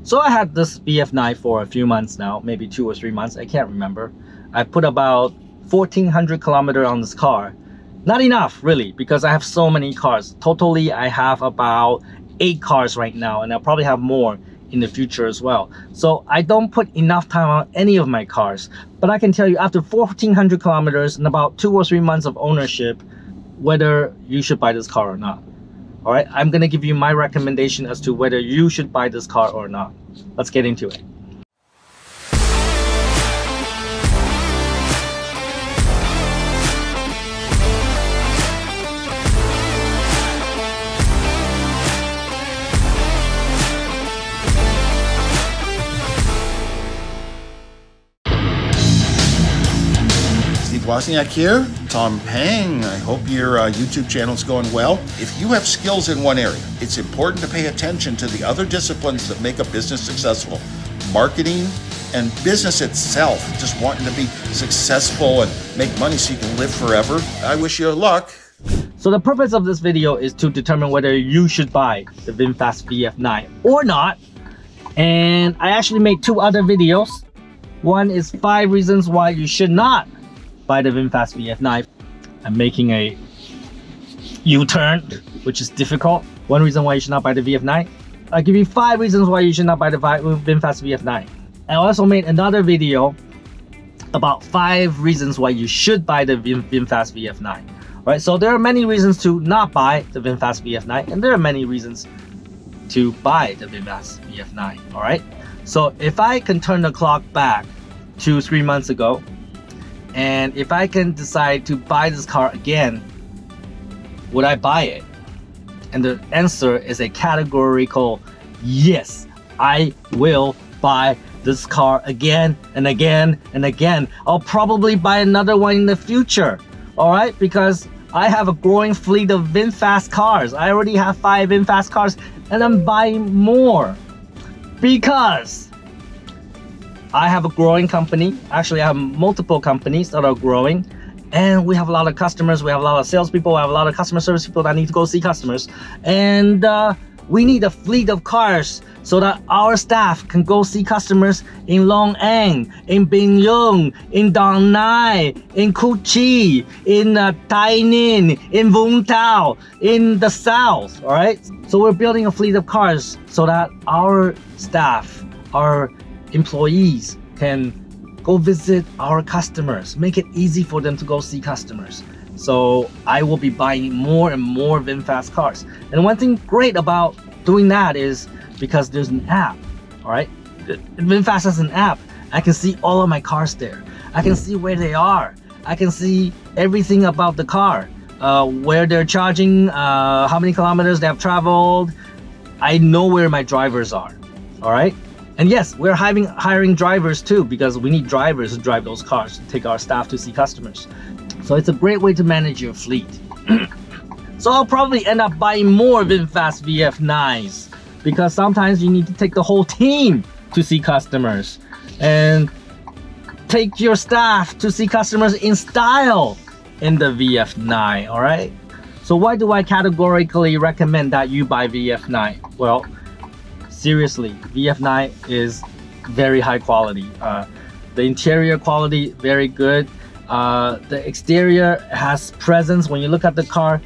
So I had this VF9 for a few months now, maybe 2 or 3 months, I can't remember. I put about 1,400 kilometers on this car. Not enough, really, because I have so many cars. Totally, I have about 8 cars right now, and I'll probably have more in the future as well. So I don't put enough time on any of my cars. But I can tell you, after 1,400 kilometers and about 2 or 3 months of ownership, whether you should buy this car or not. All right, I'm gonna give you my recommendation as to whether you should buy this car or not. Let's get into it. Wozniak here, Tom Pang. I hope your YouTube channel is going well. If you have skills in one area, it's important to pay attention to the other disciplines that make a business successful. Marketing and business itself, just wanting to be successful and make money so you can live forever. I wish you luck. So the purpose of this video is to determine whether you should buy the VinFast VF9 or not. And I actually made 2 other videos. One is 5 reasons why you should not buy the VinFast VF9. I'm making a U-turn, which is difficult. 1 reason why you should not buy the VF9. I'll give you 5 reasons why you should not buy the VinFast VF9. I also made another video about 5 reasons why you should buy the VinFast VF9. Right, so there are many reasons to not buy the VinFast VF9, and there are many reasons to buy the VinFast VF9. All right, so if I can turn the clock back 2 or 3 months ago, and if I can decide to buy this car again, would I buy it? And the answer is a categorical yes. I will buy this car again and again and again. I'll probably buy another one in the future. All right, because I have a growing fleet of VinFast cars. I already have 5 VinFast cars, and I'm buying more because I have a growing company. Actually, I have multiple companies that are growing, and we have a lot of customers. We have a lot of salespeople. We have a lot of customer service people that need to go see customers, and we need a fleet of cars so that our staff can go see customers in Long An, in Bình Dương, in Dong Nai, in Cu Chi, in Tay Ninh, in Vũng Tàu, in the south. All right, so we're building a fleet of cars so that our staff, our employees can go visit our customers, make it easy for them to go see customers. So I will be buying more and more VinFast cars. And one thing great about doing that is because there's an app. All right, VinFast has an app. I can see all of my cars there. I can see where they are. I can see everything about the car, where they're charging, how many kilometers they have traveled. I know where my drivers are. All right. And yes, we're hiring drivers too, because we need drivers to drive those cars, to take our staff to see customers. So it's a great way to manage your fleet. So I'll probably end up buying more VinFast VF9s, because sometimes you need to take the whole team to see customers and take your staff to see customers in style in the VF9, all right? So why do I categorically recommend that you buy VF9? Well, seriously, VF9 is very high quality. The interior quality, very good. The exterior has presence. When you look at the car,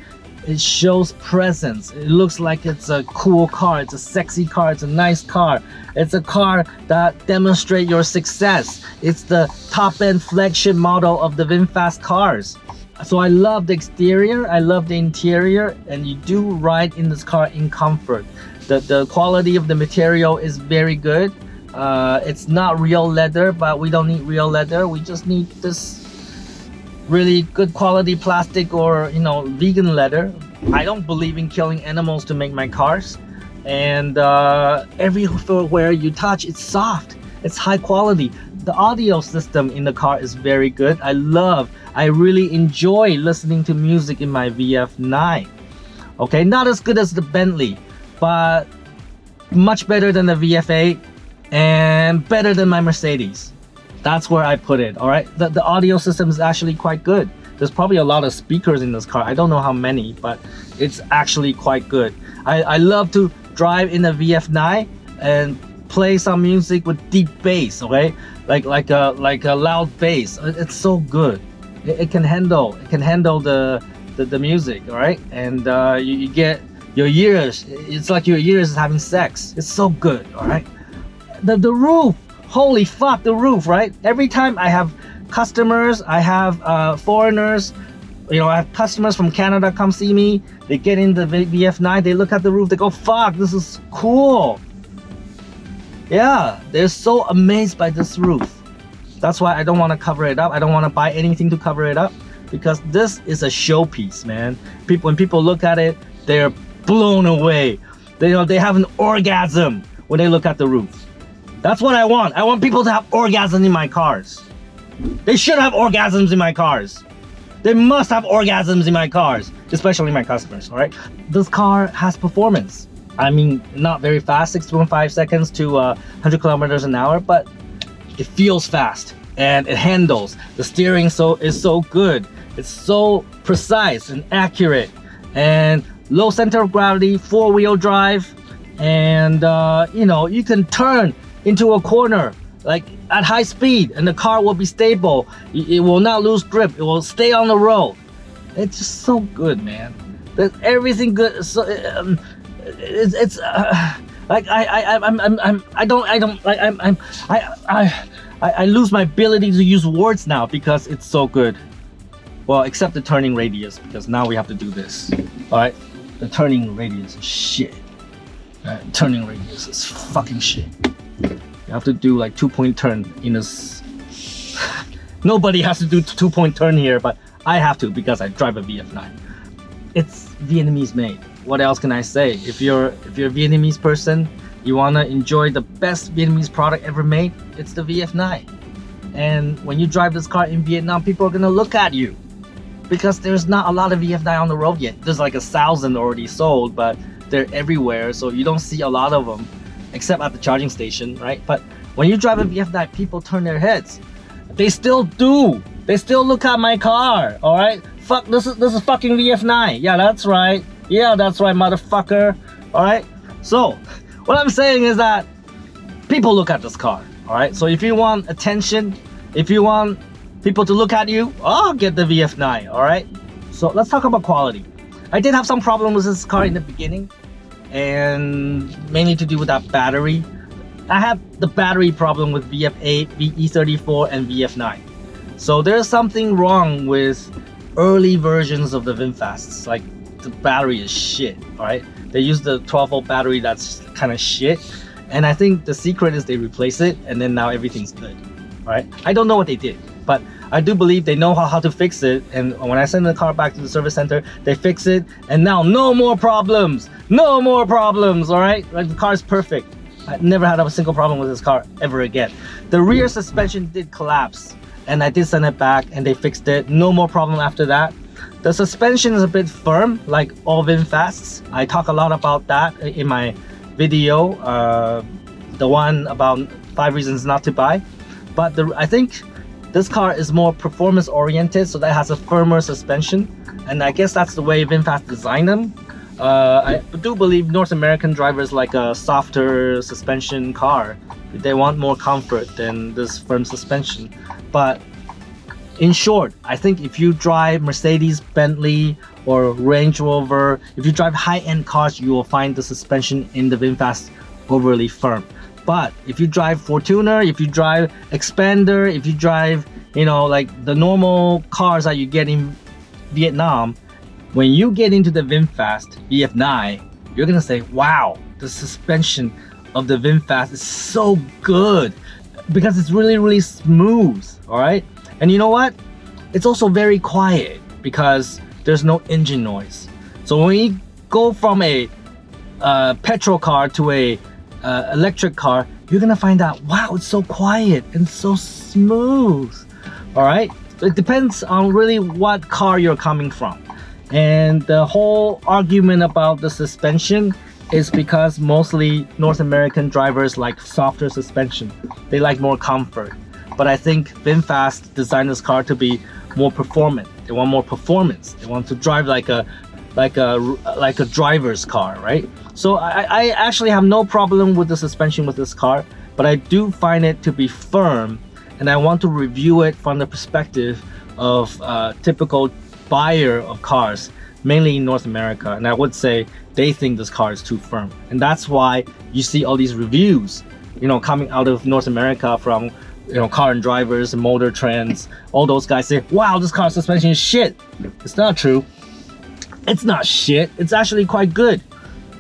it shows presence. It looks like it's a cool car. It's a sexy car. It's a nice car. It's a car that demonstrates your success. It's the top-end flagship model of the VinFast cars. So I love the exterior. I love the interior, and you do ride in this car in comfort. The quality of the material is very good. It's not real leather, but we don't need real leather. We just need this really good quality plastic or, you know, vegan leather. I don't believe in killing animals to make my cars. And everywhere you touch, it's soft. It's high quality. The audio system in the car is very good. I really enjoy listening to music in my VF9. Okay, not as good as the Bentley, but much better than the VF8 and better than my Mercedes. That's where I put it. All right, the audio system is actually quite good. There's probably a lot of speakers in this car. I don't know how many, but it's actually quite good. I love to drive in a VF9 and play some music with deep bass, okay? Like a loud bass. It's so good. It can handle the music, all right? And you get your ears. It's like your ears is having sex. It's so good, all right? The roof. Holy fuck, the roof, right? Every time I have customers, I have foreigners, you know, I have customers from Canada come see me. They get in the VF9, they look at the roof, they go, fuck, this is cool. Yeah, they're so amazed by this roof. That's why I don't want to cover it up. I don't want to buy anything to cover it up, because this is a showpiece, man. When people look at it, they're blown away. They have an orgasm when they look at the roof. That's what I want. I want people to have orgasms in my cars. They should have orgasms in my cars. They must have orgasms in my cars, especially my customers, all right? This car has performance. I mean, not very fast, 6.5 seconds to 100 kilometers an hour, but it feels fast and it handles. The steering is so good. It's so precise and accurate, and low center of gravity, 4-wheel drive, and you know, you can turn into a corner like at high speed and the car will be stable. It will not lose grip. It will stay on the road. It's just so good, man. There's everything good. So it's like I lose my ability to use words now because it's so good. Well, except the turning radius, because now we have to do this. All right, the turning radius is shit. Turning radius is fucking shit. You have to do like 2-point turn in this. Nobody has to do 2-point turn here, but I have to because I drive a VF9. It's Vietnamese made. What else can I say? If you're a Vietnamese person, you wanna enjoy the best Vietnamese product ever made, it's the VF9. And when you drive this car in Vietnam, people are gonna look at you, because there's not a lot of VF9 on the road yet. There's like 1,000 already sold, but they're everywhere, so you don't see a lot of them, except at the charging station, right? But when you drive a VF9, people turn their heads. They still do. They still look at my car, all right? Fuck, this is fucking VF9. Yeah, that's right. Yeah, that's right, motherfucker. All right? So, what I'm saying is that people look at this car, all right? So if you want attention, if you want people to look at you, oh, get the VF9, all right? So let's talk about quality. I did have some problem with this car in the beginning, and mainly to do with that battery. I have the battery problem with VF8, VE34, and VF9. So there's something wrong with early versions of the VinFasts. Like, the battery is shit, alright? They use the 12-volt battery that's kind of shit, and I think the secret is they replace it, and then now everything's good, alright? I don't know what they did, but I do believe they know how to fix it, and when I send the car back to the service center, they fix it, and now no more problems! No more problems, alright? Like, the car is perfect. I never had a single problem with this car ever again. The rear suspension did collapse, and I did send it back, and they fixed it. No more problem after that. The suspension is a bit firm, like all VinFasts. I talk a lot about that in my video, the one about 5 reasons not to buy. But I think this car is more performance oriented, so that has a firmer suspension, and I guess that's the way VinFast designed them. I do believe North American drivers like a softer suspension car. They want more comfort than this firm suspension. But in short, I think if you drive Mercedes, Bentley, or Range Rover, if you drive high-end cars, you will find the suspension in the VinFast overly firm. But if you drive Fortuner, if you drive Expander, if you drive, you know, like the normal cars that you get in Vietnam, when you get into the VinFast VF9, you're gonna say, wow, the suspension of the VinFast is so good, because it's really, really smooth, all right? And you know what? It's also very quiet because there's no engine noise. So when you go from a petrol car to a electric car, you're gonna find out, wow, it's so quiet and so smooth, all right? So it depends on really what car you're coming from. And the whole argument about the suspension is because mostly North American drivers like softer suspension. They like more comfort. But I think VinFast designed this car to be more performant. They want more performance. They want to drive like a like a driver's car, right? So I actually have no problem with the suspension with this car, but I do find it to be firm, and I want to review it from the perspective of typical buyer of cars, mainly in North America. And I would say they think this car is too firm, and that's why you see all these reviews, you know, coming out of North America from, you know, car and drivers and motor trends. All those guys say, wow, this car suspension is shit. It's not true. It's not shit. It's actually quite good.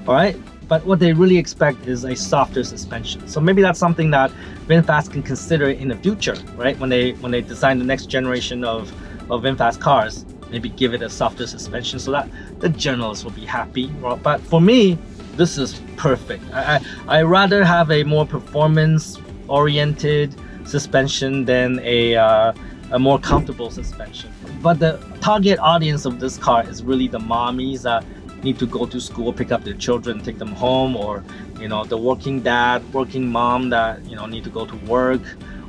All right, but what they really expect is a softer suspension. So maybe that's something that VinFast can consider in the future, right? When they design the next generation of VinFast cars, maybe give it a softer suspension so that the journalists will be happy. But for me, this is perfect. I rather have a more performance-oriented suspension than a more comfortable suspension. But the target audience of this car is really the mommies that need to go to school, pick up their children, take them home, or, you know, the working dad, working mom that, you know, need to go to work,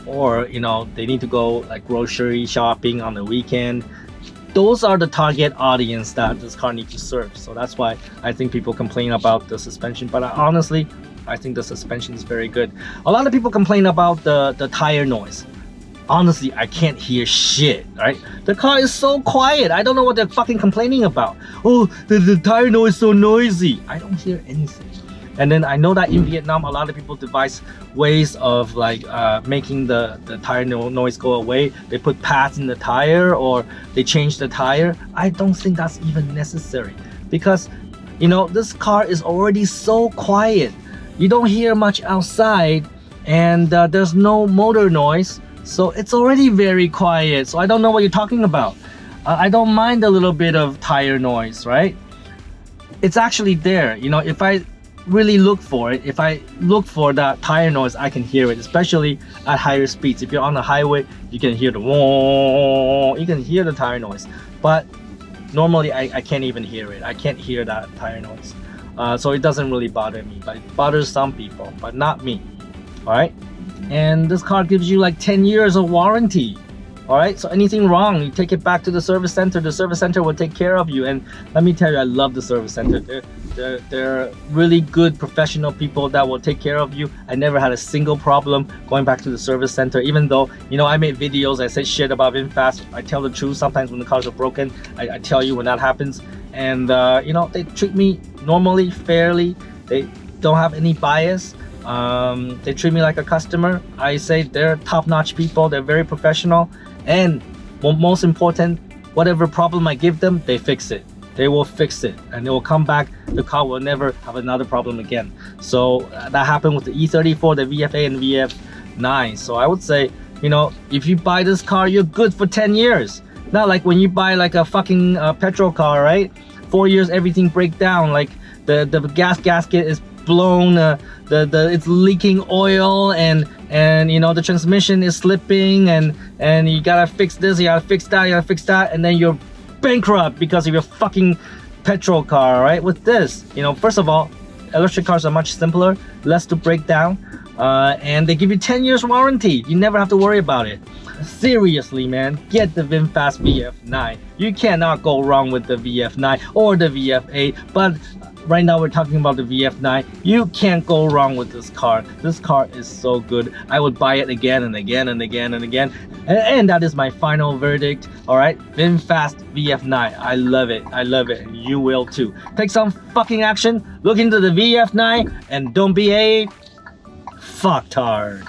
or, you know, they need to go like grocery shopping on the weekend. Those are the target audience that this car needs to serve. So that's why I think people complain about the suspension, but honestly, I think the suspension is very good. A lot of people complain about the tire noise. Honestly, I can't hear shit, right? The car is so quiet. I don't know what they're fucking complaining about. Oh, the tire noise is so noisy. I don't hear anything. And then I know that in Vietnam, a lot of people devise ways of like making the tire noise go away. They put pads in the tire, or they change the tire. I don't think that's even necessary, because, you know, this car is already so quiet. You don't hear much outside, and there's no motor noise. So it's already very quiet. So I don't know what you're talking about. I don't mind a little bit of tire noise, right? It's actually there. You know, if I really look for it, if I look for that tire noise, I can hear it, especially at higher speeds. If you're on the highway, you can hear the whoa, you can hear the tire noise. But normally I can't even hear it. I can't hear that tire noise. So it doesn't really bother me, but it bothers some people, but not me. All right. And this car gives you like 10 years of warranty. All right, so anything wrong, you take it back to the service center. The service center will take care of you. And let me tell you, I love the service center. They're really good professional people that will take care of you. I never had a single problem going back to the service center, even though, you know, I made videos, I say shit about VinFast. I tell the truth. Sometimes when the cars are broken, I tell you when that happens. And you know, they treat me normally, fairly. They don't have any bias. They treat me like a customer. I say they're top-notch people. They're very professional, and most important, whatever problem I give them, they fix it. They will fix it, and they will come back. The car will never have another problem again. So that happened with the E34, the VF8 and VF9. So I would say, you know, if you buy this car, you're good for 10 years. Not like when you buy like a fucking petrol car, right? 4 years, everything break down. Like the gas gasket is blown, it's leaking oil, and you know, the transmission is slipping, and you gotta fix this, you gotta fix that, you gotta fix that, and then you're bankrupt because of your fucking petrol car, right? With this, you know, first of all, electric cars are much simpler, less to break down, and they give you 10 years warranty. You never have to worry about it. Seriously, man, get the VinFast VF9. You cannot go wrong with the VF9 or the VF8, but right now we're talking about the VF9. You can't go wrong with this car. This car is so good. I would buy it again and again and again and again. And that is my final verdict. All right, VinFast VF9. I love it. I love it. And you will too. Take some fucking action. Look into the VF9 and don't be a fucktard.